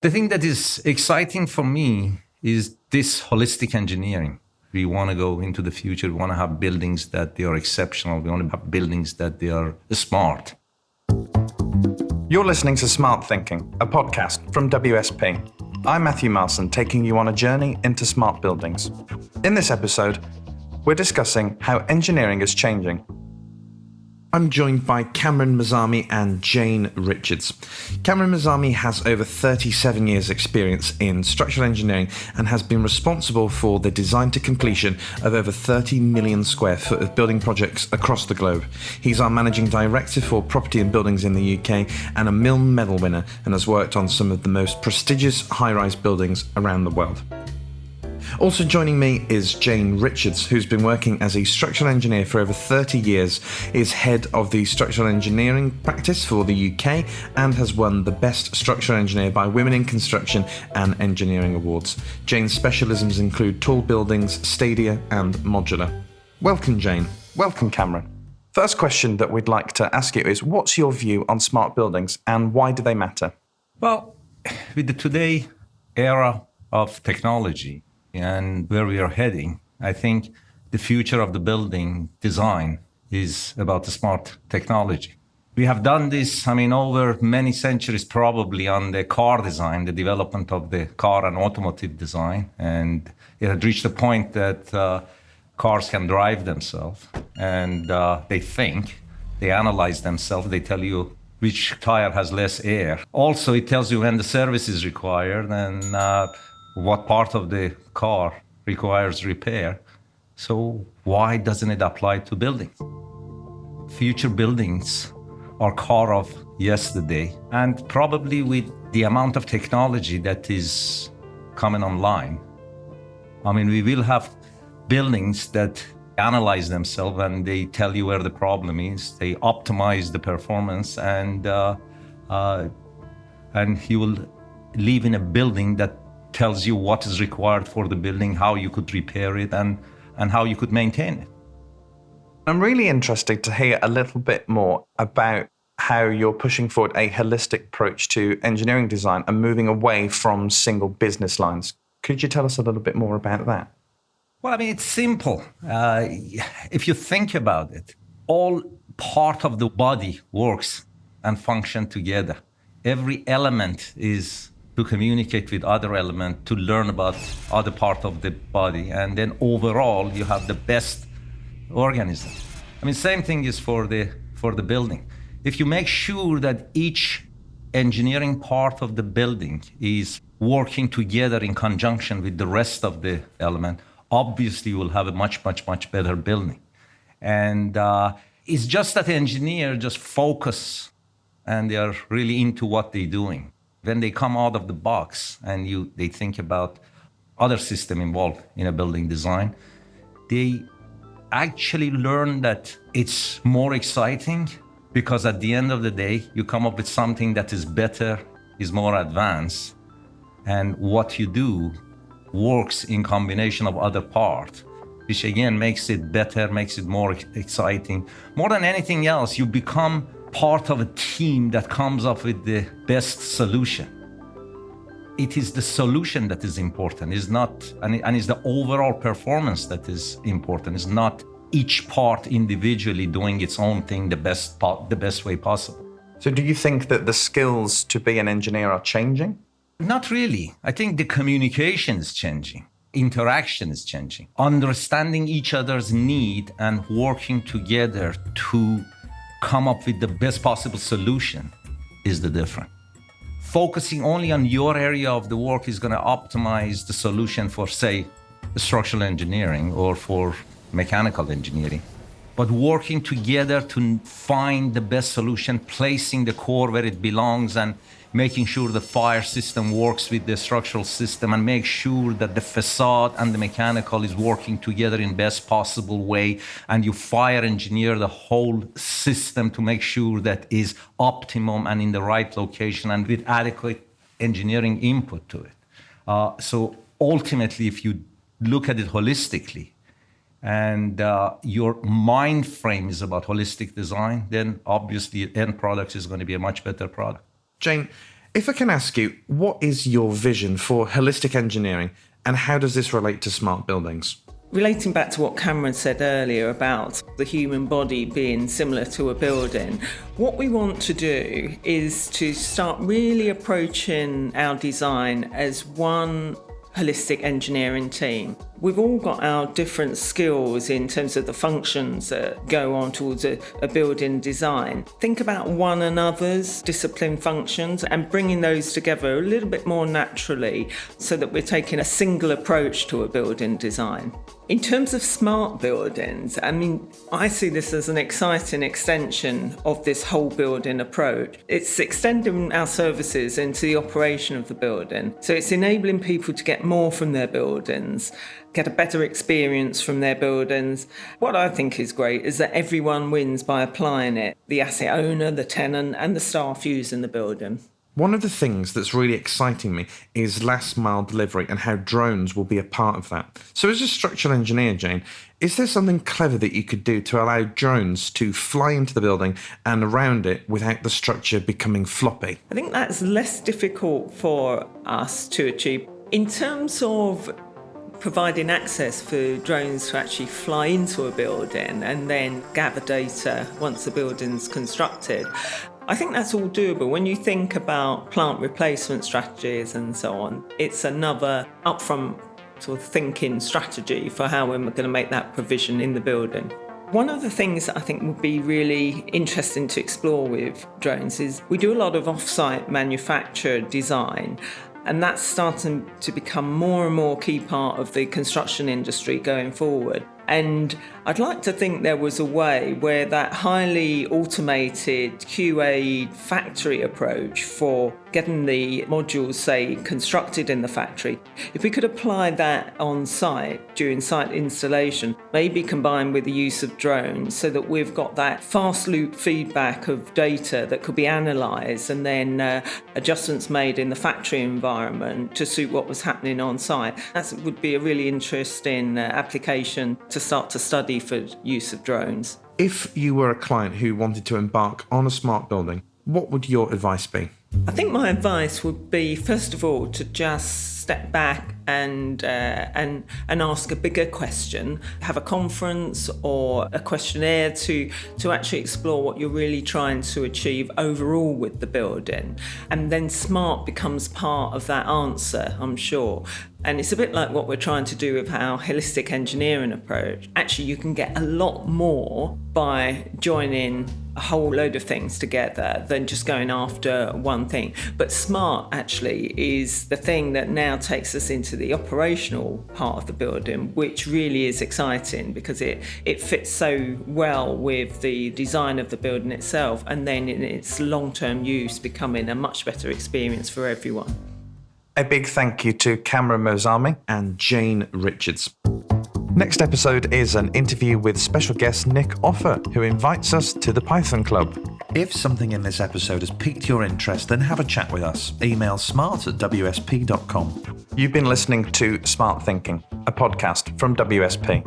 The thing that is exciting for me is this holistic engineering. We want to go into the future. We want to have buildings that they are exceptional. We want to have buildings that they are smart. You're listening to Smart Thinking, a podcast from WSP. I'm Matthew Marson, taking you on a journey into smart buildings. In this episode, we're discussing how engineering is changing. I'm joined by Kamran Moazami and Jane Richards. Kamran Moazami has over 37 years' experience in structural engineering and has been responsible for the design to completion of over 30 million square foot of building projects across the globe. He's our managing director for property and buildings in the UK and a Milne Medal winner, and has worked on some of the most prestigious high-rise buildings around the world. Also joining me is Jane Richards, who's been working as a structural engineer for over 30 years, is head of the structural engineering practice for the UK, and has won the Best Structural Engineer by Women in Construction and Engineering Awards. Jane's specialisms include tall buildings, stadia, and modular. Welcome, Jane. Welcome, Kamran. First question that we'd like to ask you is, what's your view on smart buildings and why do they matter? Well, with the today era of technology, and where we are heading, I think the future of the building design is about the smart technology. We have done this, over many centuries, probably on the car design, the development of the car and automotive design. And it had reached a point that cars can drive themselves, and they think, they analyze themselves, they tell you which tire has less air. Also, it tells you when the service is required and what part of the car requires repair. So why doesn't it apply to buildings? Future buildings are car of yesterday, and probably with the amount of technology that is coming online, we will have buildings that analyze themselves and they tell you where the problem is. They optimize the performance, and you will live in a building that tells you what is required for the building, how you could repair it, and how you could maintain it. I'm really interested to hear a little bit more about how you're pushing forward a holistic approach to engineering design and moving away from single business lines. Could you tell us a little bit more about that? Well, it's simple. If you think about it, all part of the body works and function together. Every element is to communicate with other element, to learn about other part of the body, and then overall you have the best organism. Same thing is for the building. If you make sure that each engineering part of the building is working together in conjunction with the rest of the element, obviously you will have a much better building. And it's just that the engineer just focus and they are really into what they're doing. When they come out of the box and they think about other system involved in a building design, they actually learn that it's more exciting, because at the end of the day, you come up with something that is better, is more advanced, and what you do works in combination of other parts, which again makes it better, makes it more exciting. More than anything else, you become part of a team that comes up with the best solution. It is the solution that is important, it's not, and it's the overall performance that is important. It's not each part individually doing its own thing the best way possible. So do you think that the skills to be an engineer are changing? Not really. I think the communication is changing. Interaction is changing. Understanding each other's need and working together to come up with the best possible solution is the difference. Focusing only on your area of the work is going to optimize the solution for, say, structural engineering or for mechanical engineering. But working together to find the best solution, placing the core where it belongs, and making sure the fire system works with the structural system, and make sure that the facade and the mechanical is working together in best possible way, and you fire engineer the whole system to make sure that is optimum and in the right location and with adequate engineering input to it. So ultimately, if you look at it holistically, and your mind frame is about holistic design, then obviously end product is going to be a much better product. Jane, If I can ask you, what is your vision for holistic engineering and how does this relate to smart buildings? Relating back to what Kamran said earlier about the human body being similar to a building, what we want to do is to start really approaching our design as one holistic engineering team. We've all got our different skills in terms of the functions that go on towards a building design. Think about one another's discipline functions and bringing those together a little bit more naturally so that we're taking a single approach to a building design. In terms of smart buildings, I see this as an exciting extension of this whole building approach. It's extending our services into the operation of the building. So it's enabling people to get more from their buildings, get a better experience from their buildings. What I think is great is that everyone wins by applying it. The asset owner, the tenant, and the staff using the building. One of the things that's really exciting me is last mile delivery and how drones will be a part of that. So as a structural engineer, Jane, is there something clever that you could do to allow drones to fly into the building and around it without the structure becoming floppy? I think that's less difficult for us to achieve. In terms of providing access for drones to actually fly into a building and then gather data once the building's constructed, I think that's all doable. When you think about plant replacement strategies and so on, it's another upfront sort of thinking strategy for how we're going to make that provision in the building. One of the things that I think would be really interesting to explore with drones is we do a lot of off-site manufacture design, and that's starting to become more and more key part of the construction industry going forward. And I'd like to think there was a way where that highly automated QA factory approach for getting the modules, say, constructed in the factory, if we could apply that on site during site installation, maybe combined with the use of drones so that we've got that fast loop feedback of data that could be analysed and then adjustments made in the factory environment to suit what was happening on site. That would be a really interesting application to start to study for use of drones. If you were a client who wanted to embark on a smart building, what would your advice be? I think my advice would be, first of all, to just step back and ask a bigger question, have a conference or a questionnaire to actually explore what you're really trying to achieve overall with the building. And then smart becomes part of that answer, I'm sure. And it's a bit like what we're trying to do with our holistic engineering approach. Actually, you can get a lot more by joining a whole load of things together than just going after one thing. But smart actually is the thing that now takes us into the operational part of the building, which really is exciting because it fits so well with the design of the building itself, and then in its long-term use becoming a much better experience for everyone. A big thank you to Kamran Moazami and Jane Richards. Next episode is an interview with special guest Nick Offer, who invites us to the Python Club. If something in this episode has piqued your interest, then have a chat with us. Email smart@wsp.com. You've been listening to Smart Thinking, a podcast from WSP.